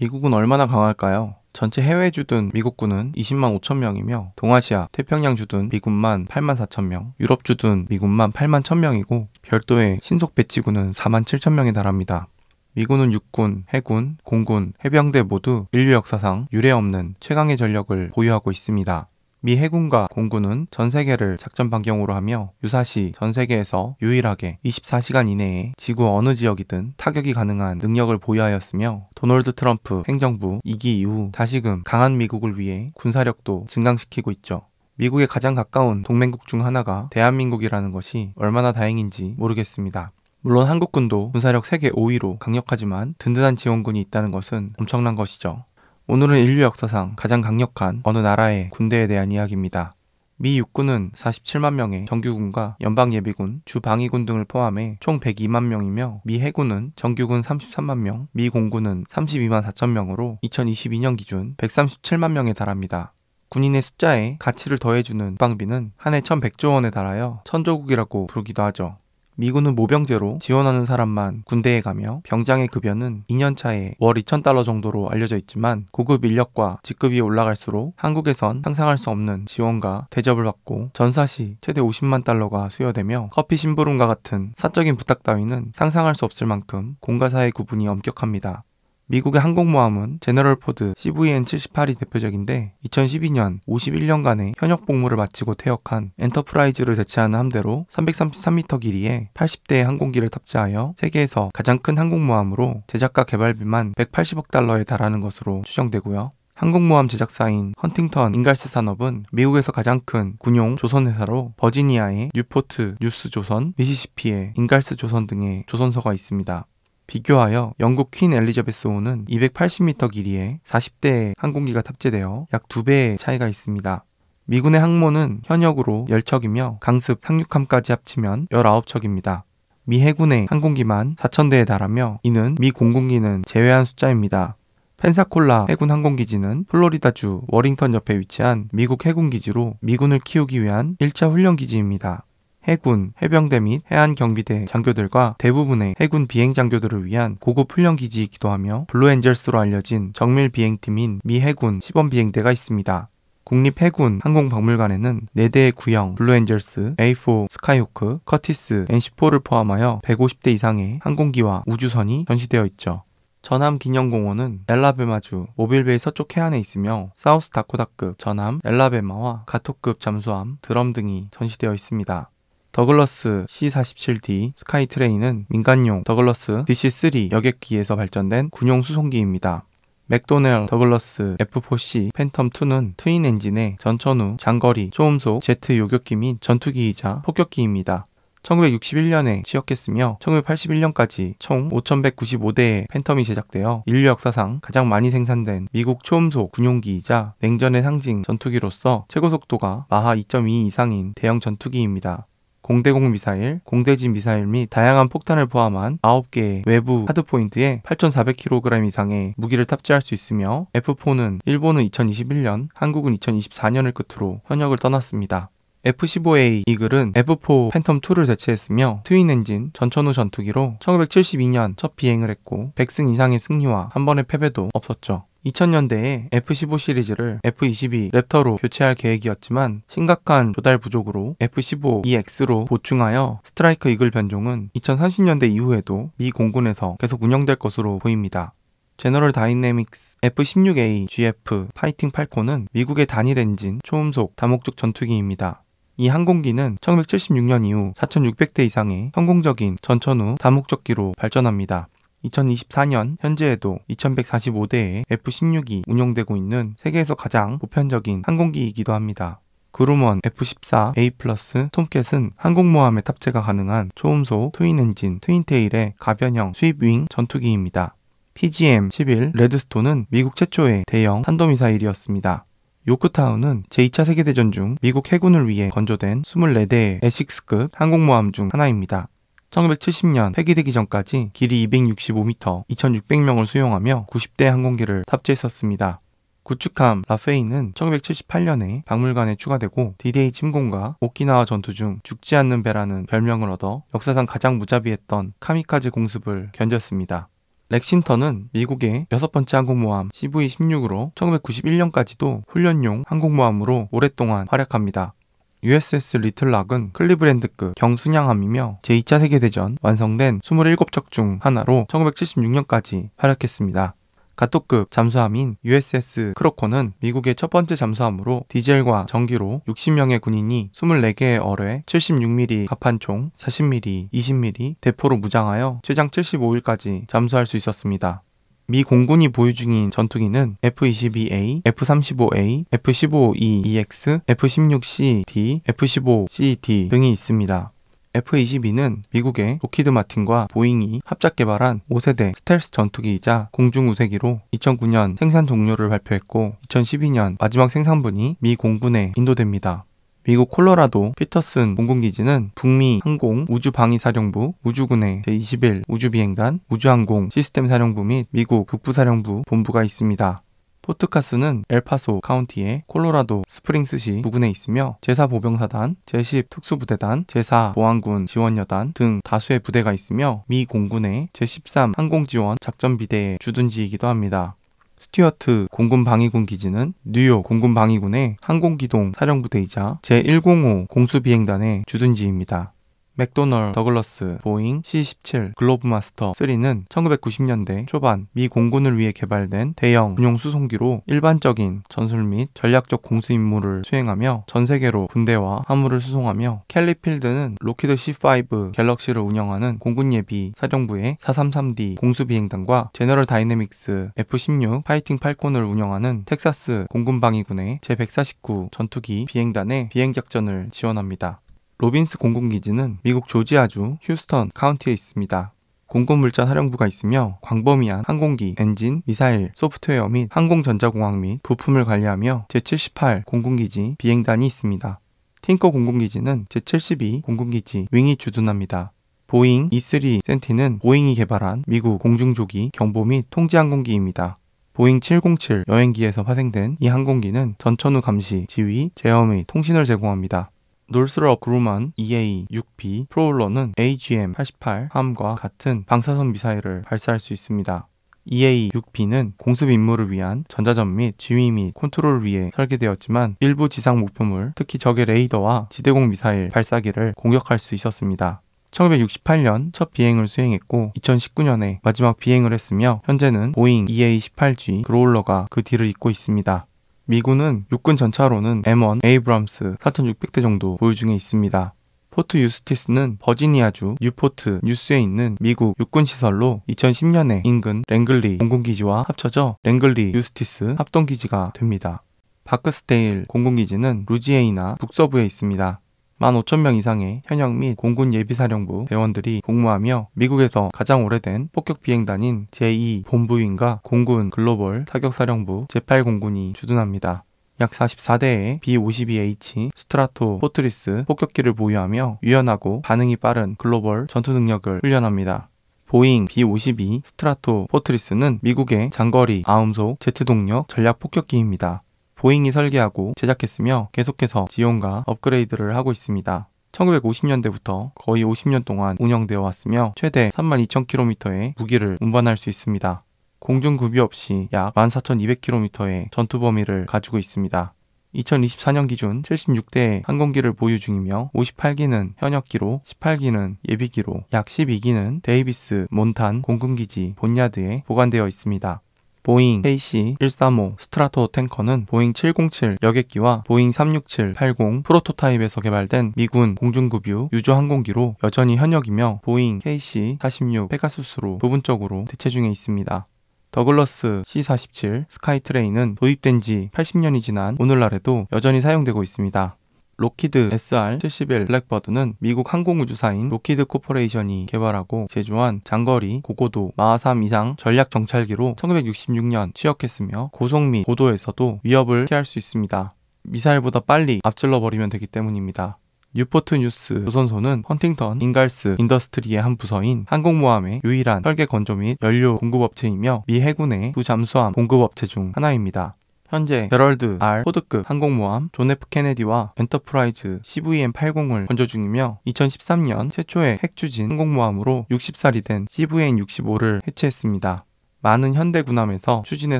미국은 얼마나 강할까요? 전체 해외 주둔 미국군은 20만 5천 명이며 동아시아, 태평양 주둔 미군만 8만 4천 명, 유럽 주둔 미군만 8만 1천 명이고 별도의 신속 배치군은 4만 7천 명에 달합니다. 미군은 육군, 해군, 공군, 해병대 모두 인류 역사상 유례없는 최강의 전력을 보유하고 있습니다. 미 해군과 공군은 전 세계를 작전 반경으로 하며 유사시 전 세계에서 유일하게 24시간 이내에 지구 어느 지역이든 타격이 가능한 능력을 보유하였으며 도널드 트럼프 행정부 2기 이후 다시금 강한 미국을 위해 군사력도 증강시키고 있죠. 미국에 가장 가까운 동맹국 중 하나가 대한민국이라는 것이 얼마나 다행인지 모르겠습니다. 물론 한국군도 군사력 세계 5위로 강력하지만 든든한 지원군이 있다는 것은 엄청난 것이죠. 오늘은 인류 역사상 가장 강력한 어느 나라의 군대에 대한 이야기입니다. 미 육군은 47만 명의 정규군과 연방예비군, 주방위군 등을 포함해 총 102만 명이며 미 해군은 정규군 33만 명, 미 공군은 32만 4천 명으로 2022년 기준 137만 명에 달합니다. 군인의 숫자에 가치를 더해주는 국방비는 한 해 1,100조 원에 달하여 천조국이라고 부르기도 하죠. 미군은 모병제로 지원하는 사람만 군대에 가며 병장의 급여는 2년차에 월 2,000달러 정도로 알려져 있지만 고급 인력과 직급이 올라갈수록 한국에선 상상할 수 없는 지원과 대접을 받고 전사 시 최대 50만 달러가 수여되며 커피 심부름과 같은 사적인 부탁 따위는 상상할 수 없을 만큼 공과 사의 구분이 엄격합니다. 미국의 항공모함은 제너럴 포드 CVN-78이 대표적인데 2012년 51년간의 현역 복무를 마치고 퇴역한 엔터프라이즈를 대체하는 함대로 333m 길이의 80대의 항공기를 탑재하여 세계에서 가장 큰 항공모함으로 제작과 개발비만 180억 달러에 달하는 것으로 추정되고요. 항공모함 제작사인 헌팅턴 인갈스 산업은 미국에서 가장 큰 군용 조선회사로 버지니아의 뉴포트 뉴스 조선, 미시시피의 인갈스 조선 등의 조선소가 있습니다. 비교하여 영국 퀸 엘리자베스호는 280m 길이의 40대의 항공기가 탑재되어 약 2배의 차이가 있습니다. 미군의 항모는 현역으로 10척이며 강습, 상륙함까지 합치면 19척입니다. 미 해군의 항공기만 4,000대에 달하며 이는 미 공군기는 제외한 숫자입니다. 펜사콜라 해군 항공기지는 플로리다주 워링턴 옆에 위치한 미국 해군기지로 미군을 키우기 위한 1차 훈련기지입니다. 해군, 해병대 및 해안경비대 장교들과 대부분의 해군 비행장교들을 위한 고급 훈련기지이기도 하며 블루엔젤스로 알려진 정밀 비행팀인 미 해군 시범비행대가 있습니다. 국립해군 항공박물관에는 4대의 구형 블루엔젤스, A4 스카이호크, 커티스, NC4를 포함하여 150대 이상의 항공기와 우주선이 전시되어 있죠. 전함기념공원은 엘라베마주 모빌베이 서쪽 해안에 있으며 사우스 다코다급 전함 엘라베마와 가토급 잠수함 드럼 등이 전시되어 있습니다. 더글러스 C-47D 스카이트레인은 민간용 더글러스 DC-3 여객기에서 발전된 군용 수송기입니다. 맥도넬 더글러스 F-4C 팬텀2는 트윈 엔진의 전천후 장거리 초음속 제트 요격기 및 전투기이자 폭격기입니다. 1961년에 취역했으며 1981년까지 총 5,195대의 팬텀이 제작되어 인류 역사상 가장 많이 생산된 미국 초음속 군용기이자 냉전의 상징 전투기로서 최고 속도가 마하 2.2 이상인 대형 전투기입니다. 공대공 미사일, 공대지 미사일 및 다양한 폭탄을 포함한 9개의 외부 하드포인트에 8,400kg 이상의 무기를 탑재할 수 있으며 F4는 일본은 2021년, 한국은 2024년을 끝으로 현역을 떠났습니다. F-15A 이글은 F4 팬텀2를 대체했으며 트윈 엔진 전천후 전투기로 1972년 첫 비행을 했고 100승 이상의 승리와 한 번의 패배도 없었죠. 2000년대에 F-15 시리즈를 F-22 랩터로 교체할 계획이었지만 심각한 조달 부족으로 F-15EX로 보충하여 스트라이커 이글 변종은 2030년대 이후에도 미 공군에서 계속 운영될 것으로 보입니다. 제너럴 다이내믹스 F-16A GF 파이팅 팔콘은 미국의 단일 엔진 초음속 다목적 전투기입니다. 이 항공기는 1976년 이후 4,600대 이상의 성공적인 전천후 다목적기로 발전합니다. 2024년 현재에도 2,145대의 F-16이 운용되고 있는 세계에서 가장 보편적인 항공기이기도 합니다. 그루먼 F-14A+ 톰캣은 항공모함에 탑재가 가능한 초음속 트윈 엔진 트윈테일의 가변형 스윕윙 전투기입니다. PGM-11 레드스톤은 미국 최초의 대형 탄도미사일이었습니다. 요크타운은 제2차 세계대전 중 미국 해군을 위해 건조된 24대의 에식스급 항공모함 중 하나입니다. 1970년 폐기되기 전까지 길이 265m, 2,600명을 수용하며 90대 항공기를 탑재했었습니다. 구축함 라페인은 1978년에 박물관에 추가되고 D-Day 침공과 오키나와 전투 중 죽지 않는 배라는 별명을 얻어 역사상 가장 무자비했던 카미카제 공습을 견뎠습니다. 렉싱턴은 미국의 6번째 항공모함 CV-16으로 1991년까지도 훈련용 항공모함으로 오랫동안 활약합니다. USS 리틀락은 클리브랜드급 경순양함이며 제2차 세계대전 완성된 27척 중 하나로 1976년까지 활약했습니다. 가토급 잠수함인 USS 크로코는 미국의 첫 번째 잠수함으로 디젤과 전기로 60명의 군인이 24개의 어뢰, 76mm 갑판총, 40mm, 20mm 대포로 무장하여 최장 75일까지 잠수할 수 있었습니다. 미 공군이 보유 중인 전투기는 F-22A, F-35A, F-15EX, F-16CD, F-15CD 등이 있습니다. F-22는 미국의 로키드 마틴과 보잉이 합작 개발한 5세대 스텔스 전투기이자 공중우세기로 2009년 생산 종료를 발표했고 2012년 마지막 생산분이 미 공군에 인도됩니다. 미국 콜로라도 피터슨 공군기지는 북미 항공 우주방위사령부 우주군의 제21 우주비행단 우주항공 시스템 사령부 및 미국 북부사령부 본부가 있습니다. 포트카스는 엘파소 카운티의 콜로라도 스프링스시 부근에 있으며 제4보병사단, 제10 특수부대단, 제4보안군 지원여단 등 다수의 부대가 있으며 미 공군의 제13 항공지원 작전비대의 주둔지이기도 합니다. 스튜어트 공군방위군 기지는 뉴욕 공군방위군의 항공기동 사령부대이자 제105 공수비행단의 주둔지입니다. 맥도널 더글러스 보잉 C-17 글로브마스터 3는 1990년대 초반 미 공군을 위해 개발된 대형 군용 수송기로 일반적인 전술 및 전략적 공수 임무를 수행하며 전 세계로 군대와 화물을 수송하며 켈리 필드는 로키드 C-5 갤럭시를 운영하는 공군 예비 사령부의 433D 공수비행단과 제너럴 다이내믹스 F-16 파이팅 팔콘을 운영하는 텍사스 공군방위군의 제149 전투기 비행단의 비행작전을 지원합니다. 로빈스 공군기지는 미국 조지아주 휴스턴 카운티에 있습니다. 공군물자 사령부가 있으며 광범위한 항공기, 엔진, 미사일, 소프트웨어 및 항공전자공학 및 부품을 관리하며 제78 공군기지 비행단이 있습니다. 팅커 공군기지는 제72 공군기지 윙이 주둔합니다. 보잉 E-3 센티는 보잉이 개발한 미국 공중조기 경보 및 통제항공기입니다. 보잉 707 여행기에서 파생된 이 항공기는 전천후 감시, 지휘, 제어 및 통신을 제공합니다. 놀스럽 그루먼 EA-6B 프로울러는 AGM-88 함과 같은 방사선 미사일을 발사할 수 있습니다. EA-6B는 공습 임무를 위한 전자전 및 지휘 및 컨트롤을 위해 설계되었지만 일부 지상 목표물, 특히 적의 레이더와 지대공 미사일 발사기를 공격할 수 있었습니다. 1968년 첫 비행을 수행했고 2019년에 마지막 비행을 했으며 현재는 보잉 EA-18G 그로울러가 그 뒤를 잇고 있습니다. 미군은 육군 전차로는 M1 에이브람스 4,600대 정도 보유 중에 있습니다. 포트 유스티스는 버지니아주 뉴포트 뉴스에 있는 미국 육군시설로 2010년에 인근 랭글리 공군기지와 합쳐져 랭글리 유스티스 합동기지가 됩니다. 바크스데일 공군기지는 루지애나 북서부에 있습니다. 15,000명 이상의 현역 및 공군 예비사령부 대원들이 복무하며 미국에서 가장 오래된 폭격 비행단인 제2 본부윈과 공군 글로벌 타격사령부 제8공군이 주둔합니다. 약 44대의 B-52H 스트라토 포트리스 폭격기를 보유하며 유연하고 반응이 빠른 글로벌 전투 능력을 훈련합니다. 보잉 B-52 스트라토 포트리스는 미국의 장거리 아음속 제트 동력 전략 폭격기입니다. 보잉이 설계하고 제작했으며 계속해서 지원과 업그레이드를 하고 있습니다. 1950년대부터 거의 50년 동안 운영되어 왔으며 최대 32,000km의 무기를 운반할 수 있습니다. 공중 구비 없이 약 14,200km의 전투 범위를 가지고 있습니다. 2024년 기준 76대의 항공기를 보유 중이며 58기는 현역기로 18기는 예비기로 약 12기는 데이비스 몬탄 공군기지 본야드에 보관되어 있습니다. 보잉 KC-135 스트라토 탱커는 보잉 707 여객기와 보잉 367-80 프로토타입에서 개발된 미군 공중급유 유조 항공기로 여전히 현역이며 보잉 KC-46 페가수스로 부분적으로 대체 중에 있습니다. 더글러스 C-47 스카이트레인은 도입된 지 80년이 지난 오늘날에도 여전히 사용되고 있습니다. 로키드 SR-71 블랙버드는 미국 항공우주사인 로키드 코퍼레이션이 개발하고 제조한 장거리 고고도 마하3 이상 전략 정찰기로 1966년 취역했으며 고속 및 고도에서도 위협을 피할 수 있습니다. 미사일보다 빨리 앞질러버리면 되기 때문입니다. 뉴포트 뉴스 조선소는 헌팅턴 인갈스 인더스트리의 한 부서인 항공모함의 유일한 설계 건조 및 연료 공급업체이며 미 해군의 두 잠수함 공급업체 중 하나입니다. 현재 제럴드 R 포드급 항공모함 존 F 케네디와 엔터프라이즈 CVN-80을 건조 중이며 2013년 최초의 핵추진 항공모함으로 60살이 된 CVN-65를 해체했습니다. 많은 현대 군함에서 추진에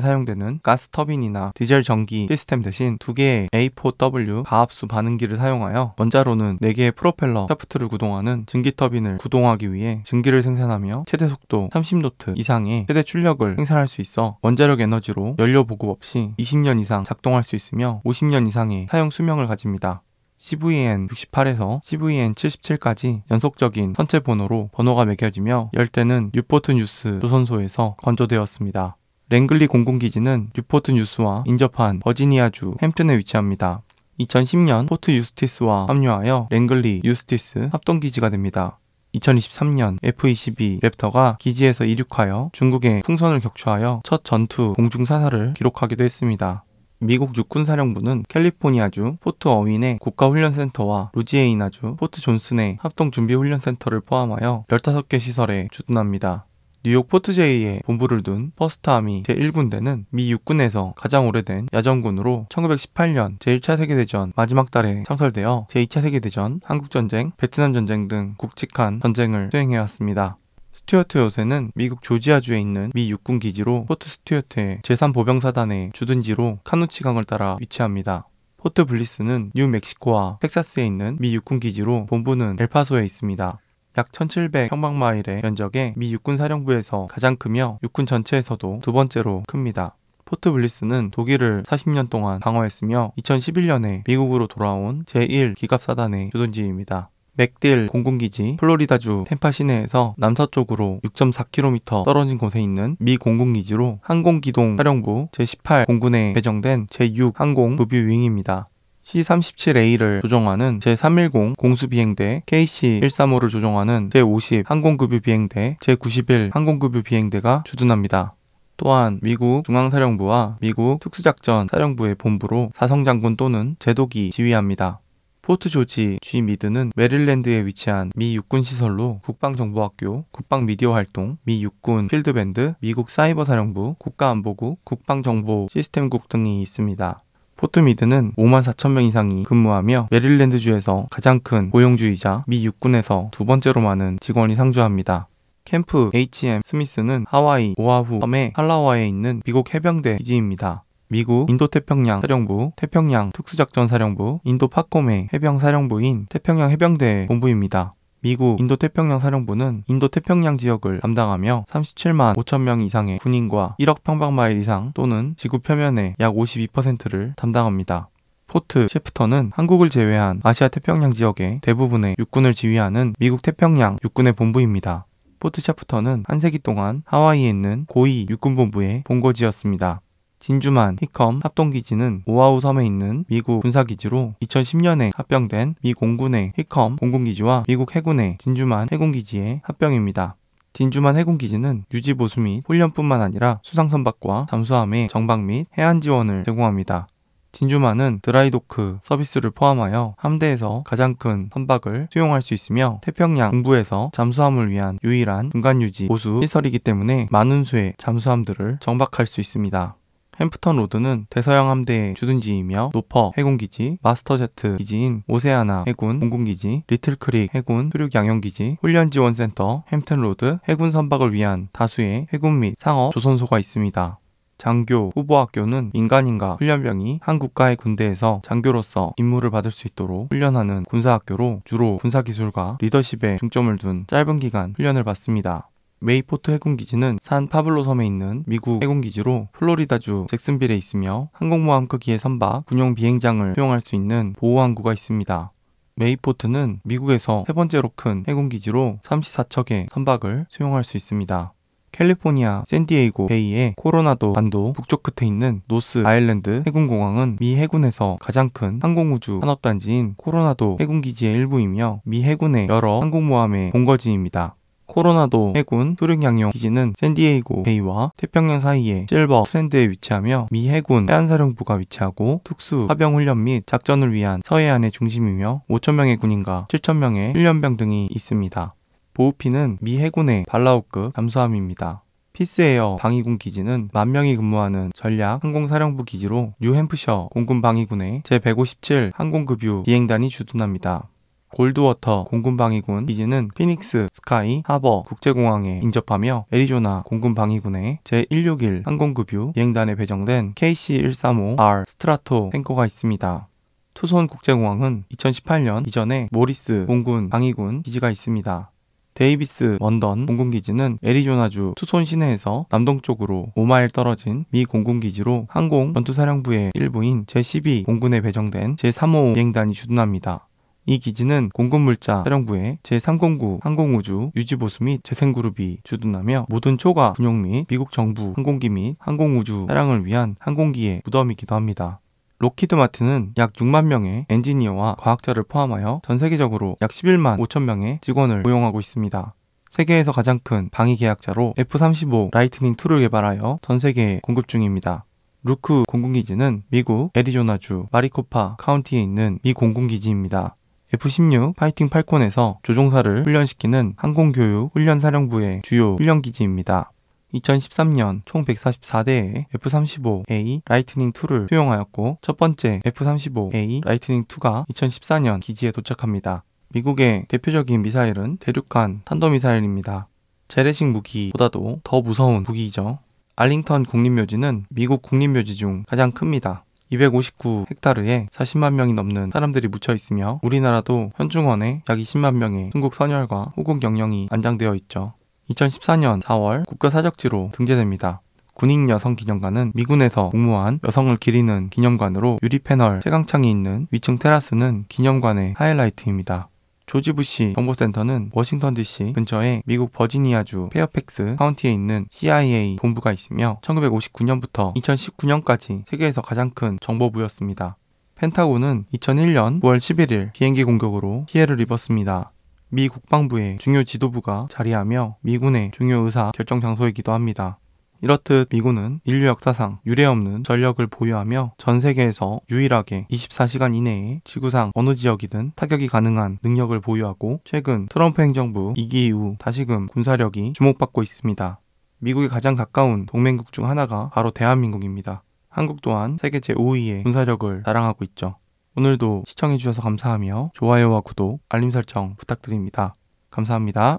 사용되는 가스 터빈이나 디젤 전기 시스템 대신 2개의 A4W 가압수 반응기를 사용하여 원자로는 4개의 프로펠러 샤프트를 구동하는 증기 터빈을 구동하기 위해 증기를 생산하며 최대 속도 30노트 이상의 최대 출력을 생산할 수 있어 원자력 에너지로 연료 보급 없이 20년 이상 작동할 수 있으며 50년 이상의 사용 수명을 가집니다. CVN-68에서 CVN-77까지 연속적인 선체 번호로 번호가 매겨지며 열대는 뉴포트 뉴스 조선소에서 건조되었습니다. 랭글리 공군기지는 뉴포트 뉴스와 인접한 버지니아주 햄튼에 위치합니다. 2010년 포트 유스티스와 합류하여 랭글리 유스티스 합동기지가 됩니다. 2023년 F-22 랩터가 기지에서 이륙하여 중국의 풍선을 격추하여 첫 전투 공중사살을 기록하기도 했습니다. 미국 육군사령부는 캘리포니아주 포트 어윈의 국가훈련센터와 루지애이나주 포트 존슨의 합동준비훈련센터를 포함하여 15개 시설에 주둔합니다. 뉴욕 포트-제이에 본부를 둔 퍼스트아미 제1군대는 미 육군에서 가장 오래된 야전군으로 1918년 제1차 세계대전 마지막 달에 창설되어 제2차 세계대전, 한국전쟁, 베트남전쟁 등 굵직한 전쟁을 수행해왔습니다. 스튜어트 요새는 미국 조지아주에 있는 미 육군 기지로 포트 스튜어트의 제3보병사단의 주둔지로 카누치 강을 따라 위치합니다. 포트 블리스는 뉴멕시코와 텍사스에 있는 미 육군 기지로 본부는 엘파소에 있습니다. 약 1700평방마일의 면적의 미 육군 사령부에서 가장 크며 육군 전체에서도 두 번째로 큽니다. 포트 블리스는 독일을 40년 동안 방어했으며 2011년에 미국으로 돌아온 제1기갑사단의 주둔지입니다. 맥딜 공군기지 플로리다주 템파 시내에서 남서쪽으로 6.4km 떨어진 곳에 있는 미 공군기지로 항공기동사령부 제18 공군에 배정된 제6 항공급유 윙입니다. C-37A를 조종하는 제310 공수비행대, KC-135를 조종하는 제50 항공급유 비행대, 제91 항공급유 비행대가 주둔합니다. 또한 미국 중앙사령부와 미국 특수작전 사령부의 본부로 사성장군 또는 제독이 지휘합니다. 포트 조지 G 미드는 메릴랜드에 위치한 미 육군 시설로 국방정보학교, 국방미디어활동, 미 육군 필드밴드, 미국 사이버사령부, 국가안보국, 국방정보시스템국 등이 있습니다. 포트 미드는 54,000명 이상이 근무하며 메릴랜드주에서 가장 큰 고용주이자 미 육군에서 두 번째로 많은 직원이 상주합니다. 캠프 HM 스미스는 하와이 오아후 섬의 할라와에 있는 미국 해병대 기지입니다. 미국 인도태평양 사령부, 태평양 특수작전사령부, 인도파콤의 해병사령부인 태평양 해병대 본부입니다. 미국 인도태평양 사령부는 인도태평양 지역을 담당하며 37만 5천명 이상의 군인과 1억 평방마일 이상 또는 지구 표면의 약 52%를 담당합니다. 포트 셰프터는 한국을 제외한 아시아 태평양 지역의 대부분의 육군을 지휘하는 미국 태평양 육군의 본부입니다. 포트 셰프터는 한 세기 동안 하와이에 있는 고위 육군본부의 본거지였습니다. 진주만 히컴 합동기지는 오아후 섬에 있는 미국 군사기지로 2010년에 합병된 미 공군의 히컴 공군기지와 미국 해군의 진주만 해군기지의 합병입니다. 진주만 해군기지는 유지보수 및 훈련뿐만 아니라 수상선박과 잠수함의 정박 및 해안 지원을 제공합니다. 진주만은 드라이도크 서비스를 포함하여 함대에서 가장 큰 선박을 수용할 수 있으며 태평양 동부에서 잠수함을 위한 유일한 중간유지 보수 시설이기 때문에 많은 수의 잠수함들을 정박할 수 있습니다. 햄프턴 로드는 대서양 함대의 주둔지이며 노퍼 해군기지, 마스터제트 기지인 오세아나 해군 공군기지, 리틀크릭 해군 수륙양용기지, 훈련지원센터, 햄튼 로드 해군 선박을 위한 다수의 해군 및 상업 조선소가 있습니다. 장교 후보학교는 민간인과 훈련병이 한 국가의 군대에서 장교로서 임무를 받을 수 있도록 훈련하는 군사학교로 주로 군사기술과 리더십에 중점을 둔 짧은 기간 훈련을 받습니다. 메이포트 해군기지는 산 파블로 섬에 있는 미국 해군기지로 플로리다주 잭슨빌에 있으며 항공모함 크기의 선박, 군용 비행장을 수용할 수 있는 보호항구가 있습니다. 메이포트는 미국에서 세 번째로 큰 해군기지로 34척의 선박을 수용할 수 있습니다. 캘리포니아 샌디에이고 베이의 코로나도 반도 북쪽 끝에 있는 노스 아일랜드 해군공항은 미 해군에서 가장 큰 항공우주 산업단지인 코로나도 해군기지의 일부이며 미 해군의 여러 항공모함의 본거지입니다. 코로나도 해군 수륙양용 기지는 샌디에이고 베이와 태평양 사이의 실버 스트랜드에 위치하며 미 해군 해안사령부가 위치하고 특수 파병훈련 및 작전을 위한 서해안의 중심이며 5,000명의 군인과 7,000명의 훈련병 등이 있습니다. 보우피는 미 해군의 발라우급 잠수함입니다. 피스에어 방위군 기지는 10,000명이 근무하는 전략 항공사령부 기지로 뉴햄프셔 공군 방위군의 제157 항공급유 비행단이 주둔합니다. 골드워터 공군 방위군 기지는 피닉스 스카이 하버 국제공항에 인접하며 애리조나 공군 방위군의 제161 항공급유 비행단에 배정된 KC-135R 스트라토 탱커가 있습니다. 투손 국제공항은 2018년 이전에 모리스 공군 방위군 기지가 있습니다. 데이비스 런던 공군기지는 애리조나주 투손 시내에서 남동쪽으로 5마일 떨어진 미 공군기지로 항공 전투사령부의 일부인 제12 공군에 배정된 제355 비행단이 주둔합니다. 이 기지는 공군물자 사령부의 제309 항공우주 유지보수 및 재생그룹이 주둔하며 모든 초과 군용 및 미국 정부 항공기 및 항공우주 사랑을 위한 항공기의 무덤이기도 합니다. 록히드 마틴은 약 6만 명의 엔지니어와 과학자를 포함하여 전 세계적으로 약 11만 5천 명의 직원을 고용하고 있습니다. 세계에서 가장 큰 방위 계약자로 F-35 라이트닝 II 를 개발하여 전 세계에 공급 중입니다. 루크 공군기지는 미국 애리조나주 마리코파 카운티에 있는 미 공군기지입니다. F-16 파이팅 팔콘에서 조종사를 훈련시키는 항공교육 훈련사령부의 주요 훈련기지입니다. 2013년 총 144대의 F-35A 라이트닝 II를 수용하였고 첫 번째 F-35A 라이트닝 II가 2014년 기지에 도착합니다. 미국의 대표적인 미사일은 대륙간 탄도미사일입니다. 재래식 무기보다도 더 무서운 무기이죠. 알링턴 국립묘지는 미국 국립묘지 중 가장 큽니다. 259헥타르에 40만 명이 넘는 사람들이 묻혀 있으며 우리나라도 현중원에 약 20만 명의 중국 선열과 호국 영령이 안장되어 있죠. 2014년 4월 국가사적지로 등재됩니다. 군인여성기념관은 미군에서 복무한 여성을 기리는 기념관으로 유리패널 채광창이 있는 위층 테라스는 기념관의 하이라이트입니다. 조지 부시 정보센터는 워싱턴 DC 근처에 미국 버지니아주 페어팩스 카운티에 있는 CIA 본부가 있으며 1959년부터 2019년까지 세계에서 가장 큰 정보부였습니다. 펜타곤은 2001년 9월 11일 비행기 공격으로 피해를 입었습니다. 미 국방부의 중요 지도부가 자리하며 미군의 중요 의사 결정 장소이기도 합니다. 이렇듯 미군은 인류 역사상 유례없는 전력을 보유하며 전 세계에서 유일하게 24시간 이내에 지구상 어느 지역이든 타격이 가능한 능력을 보유하고 최근 트럼프 행정부 2기 이후 다시금 군사력이 주목받고 있습니다. 미국의 가장 가까운 동맹국 중 하나가 바로 대한민국입니다. 한국 또한 세계 제5위의 군사력을 자랑하고 있죠. 오늘도 시청해주셔서 감사하며 좋아요와 구독, 알림 설정 부탁드립니다. 감사합니다.